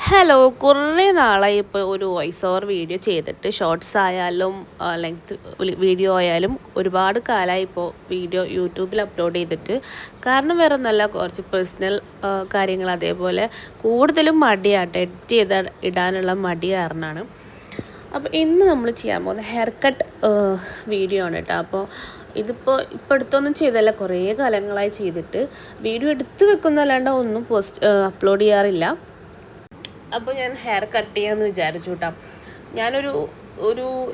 Hello, കുറേ നാളായി ഇപ്പോൾ ഒരു വോയിസ് ഓവർ വീഡിയോ ചെയ്തിട്ട്. ഷോർട്സ് ആയാലും ലെങ്ത് വീഡിയോ ആയാലും ഒരുപാട് കാലമായി ഇപ്പോൾ വീഡിയോ യൂട്യൂബിൽ അപ്ലോഡ് ചെയ്തിട്ട്. കാരണം വേറെ ഒന്നല്ല, കുറച്ച് പേഴ്സണൽ കാര്യങ്ങൾ, അതേപോലെ കൂടുതലും മടിയാട്ടോ, എഡിറ്റ് ചെയ്ത് ഇടാനുള്ള മടി കാരണമാണ്. അപ്പോൾ ഇന്ന് നമ്മൾ ചെയ്യാൻ പോകുന്ന ഹെയർ കട്ട് വീഡിയോ ആണ് കേട്ടോ. അപ്പോൾ ഇപ്പോൾ അടുത്തൊന്നും ചെയ്തല്ല, കുറേ കാലങ്ങളായി ചെയ്തിട്ട്. വീഡിയോ എടുത്ത് വെക്കുന്നല്ലാണ്ട് ഒന്നും അപ്ലോഡ് ചെയ്യാറില്ല. അപ്പോൾ ഞാൻ ഹെയർ കട്ട് ചെയ്യാമെന്ന് വിചാരിച്ചു കേട്ടോ. ഞാനൊരു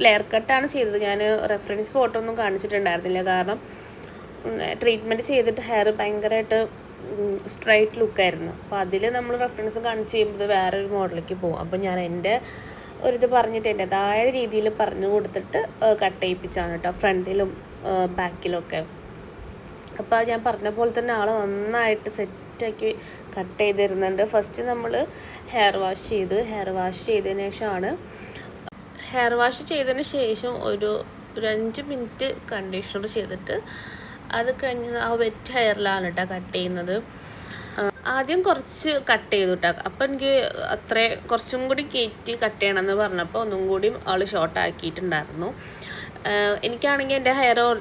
ലെയർ കട്ടാണ് ചെയ്തത്. ഞാൻ റെഫറൻസ് ഫോട്ടോ ഒന്നും കാണിച്ചിട്ടുണ്ടായിരുന്നില്ല. കാരണം ട്രീറ്റ്മെൻറ്റ് ചെയ്തിട്ട് ഹെയർ ഭയങ്കരമായിട്ട് സ്ട്രൈറ്റ് ലുക്കായിരുന്നു. അപ്പോൾ അതിൽ നമ്മൾ റെഫറൻസ് കാണിച്ച് ചെയ്യുമ്പോൾ വേറൊരു മോഡലിലേക്ക് പോകും. അപ്പോൾ ഞാൻ എൻ്റെ ഒരിത് പറഞ്ഞിട്ട് എൻ്റെതായ രീതിയിൽ പറഞ്ഞു കൊടുത്തിട്ട് കട്ട് ചെയ്യിപ്പിച്ചാണ് കേട്ടോ, ഫ്രണ്ടിലും ബാക്കിലൊക്കെ. അപ്പോൾ ഞാൻ പറഞ്ഞ പോലെ തന്നെ ആൾ നന്നായിട്ട് സെറ്റാക്കി കട്ട് ചെയ്ത് തരുന്നുണ്ട്. ഫസ്റ്റ് നമ്മൾ ഹെയർ വാഷ് ചെയ്തതിന് ശേഷം ഒരു 5 മിനിറ്റ് കണ്ടീഷണർ ചെയ്തിട്ട് അത് കഴിഞ്ഞ് ആ വെറ്റ് ഹെയറിലാണ് കേട്ടോ കട്ട് ചെയ്യുന്നത്. ആദ്യം കുറച്ച് കട്ട് ചെയ്തു കേട്ടോ. അപ്പോൾ എനിക്ക് കുറച്ചും കൂടി കയറ്റി കട്ട് ചെയ്യണമെന്ന് പറഞ്ഞപ്പോൾ ഒന്നും കൂടി ആൾ ഷോർട്ട് ആക്കിയിട്ടുണ്ടായിരുന്നു. എനിക്കാണെങ്കിൽ എൻ്റെ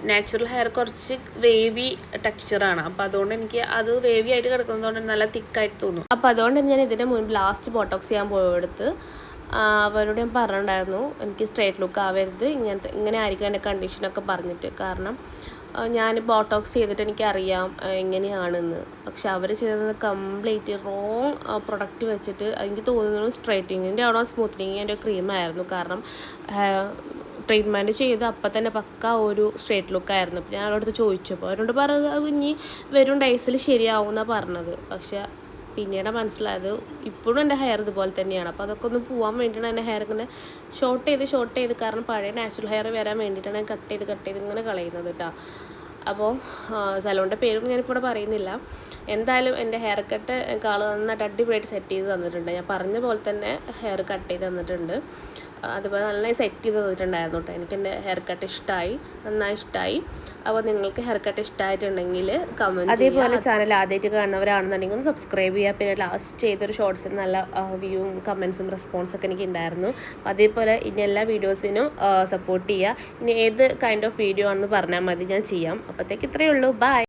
നാച്ചുറൽ ഹെയർ കുറച്ച് വേവി ടെക്സ്ചറാണ്. അപ്പോൾ അതുകൊണ്ട് എനിക്ക് അത് വേവി ആയിട്ട് കിടക്കുന്നതുകൊണ്ട് നല്ല തിക്കായിട്ട് തോന്നും. അപ്പോൾ അതുകൊണ്ട് ഞാൻ ഇതിൻ്റെ മുൻപ് ലാസ്റ്റ് ബോട്ടോക്സ് ചെയ്യാൻ പോയെടുത്ത് അവരോട് ഞാൻ പറഞ്ഞിട്ടുണ്ടായിരുന്നു, എനിക്ക് സ്ട്രേറ്റ് ലുക്ക് ആവരുത്, ഇങ്ങനെ ആയിരിക്കും എൻ്റെ കണ്ടീഷനൊക്കെ പറഞ്ഞിട്ട്. കാരണം ഞാൻ ബോട്ടോക്സ് ചെയ്തിട്ട് എനിക്കറിയാം എങ്ങനെയാണെന്ന്. പക്ഷെ അവർ ചെയ്തത് കംപ്ലീറ്റ് റോങ് പ്രൊഡക്റ്റ് വെച്ചിട്ട് എനിക്ക് തോന്നുന്നു സ്ട്രൈറ്റനിങ്ങിൻ്റെ ആണോ സ്മൂത്തനിങ്ങിൻ്റെ ക്രീമായിരുന്നു. കാരണം ട്രീറ്റ്മെൻറ്റ് ചെയ്ത് അപ്പം തന്നെ പക്ക ഒരു സ്ട്രേറ്റ് ലുക്കായിരുന്നു. അപ്പോൾ ഞാൻ അവരോട് ചോദിച്ചപ്പോൾ അവരോട് പറഞ്ഞത് അത് ഇനി വരും ഡേയ്സിൽ ശരിയാവുമെന്നാണ് പറഞ്ഞത്. പക്ഷെ പിന്നീട് മനസ്സിലായത് ഇപ്പോഴും എൻ്റെ ഹെയർ ഇതുപോലെ തന്നെയാണ്. അപ്പോൾ അതൊക്കെ ഒന്ന് പോകാൻ വേണ്ടിയിട്ടാണ് എൻ്റെ ഹെയർ ഇങ്ങനെ ഷോർട്ട് ചെയ്ത് കാരണം പഴയ നാച്ചുറൽ ഹെയർ വരാൻ വേണ്ടിയിട്ടാണ് ഞാൻ കട്ട് ചെയ്ത് ഇങ്ങനെ കളയുന്നത് കേട്ടോ. അപ്പോൾ സലൂണിൻ്റെ പേരും ഞാനിപ്പോൾ ഇവിടെ പറയുന്നില്ല. എന്തായാലും എൻ്റെ ഹെയർ കട്ട് എനിക്ക് ആൾ നന്നായിട്ട് അടിപൊളിയായിട്ട് സെറ്റ് ചെയ്ത് തന്നിട്ടുണ്ട്. ഞാൻ പറഞ്ഞ പോലെ തന്നെ ഹെയർ കട്ട് ചെയ്ത് തന്നിട്ടുണ്ട്. അതുപോലെ നന്നായി സെറ്റ് ചെയ്ത് തന്നിട്ടുണ്ടായിരുന്നു കേട്ടോ. എനിക്ക് എൻ്റെ ഹെയർ കട്ട് നന്നായി ഇഷ്ടമായി. അപ്പോൾ നിങ്ങൾക്ക് ഹെയർ കട്ട് ഇഷ്ടമായിട്ടുണ്ടെങ്കിൽ കമൻറ്റ്. അതേപോലെ ചാനൽ ആദ്യമായിട്ട് കാണുന്നവരാണെന്നുണ്ടെങ്കിൽ ഒന്ന് സബ്സ്ക്രൈബ് ചെയ്യുക. പിന്നെ ലാസ്റ്റ് ചെയ്തൊരു ഷോർട്സിന് നല്ല വ്യൂവും കമൻസും റെസ്പോൺസൊക്കെ എനിക്ക് ഉണ്ടായിരുന്നു. അതേപോലെ ഇനി എല്ലാ വീഡിയോസിനും സപ്പോർട്ട് ചെയ്യുക. ഇനി ഏത് കൈൻഡ് ഓഫ് വീഡിയോ ആണെന്ന് പറഞ്ഞാൽ മതി, ഞാൻ ചെയ്യാം. അപ്പോഴത്തേക്ക് ഇത്രയേ ഉള്ളൂ. ബൈ.